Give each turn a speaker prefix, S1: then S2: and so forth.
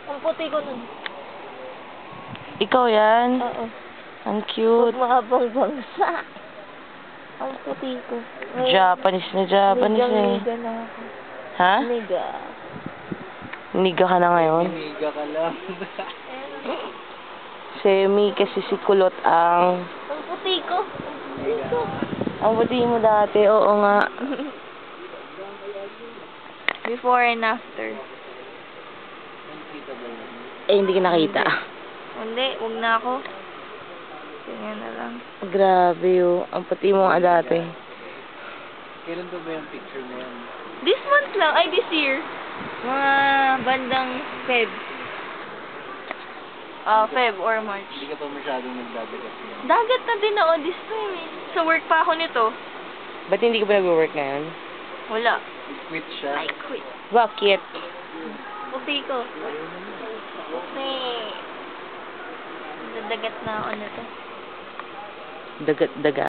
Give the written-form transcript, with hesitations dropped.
S1: Ang puti ko nun.
S2: Ikaw yan?
S1: Oo.
S2: Ang cute.
S1: Mahabang bangsa. Ang puti ko.
S2: Japanese na Japanese eh.
S1: Niga na ako.
S2: Ha?
S1: Niga.
S2: Niga ka na ngayon?
S3: Niga ka lang.
S2: Semi kasi si Kulot ang...
S1: Ang puti ko. Ang puti ko.
S2: Ang puti mo dati, oo nga.
S1: Before and after.
S2: Eh, hindi ka nakita.
S1: Hindi, huwag na ako. Tingnan na lang.
S2: Grabe oh. Ang puti mo nga dati.
S3: Kailan ba yung picture na yan?
S1: This month lang. Ay, this year. Mga bandang Feb. Feb or March.
S3: Hindi ka pa masyadong nagdadagat yan.
S1: Dagat na din ako this time eh. Sa work pa ako nito.
S2: Ba't hindi ka ba nag-work ngayon?
S1: Wala.
S3: Quit siya.
S1: I quit.
S2: Bakit?
S1: Puti ko. Puti. Dadagat na ako nito.
S2: Dagat-dagat.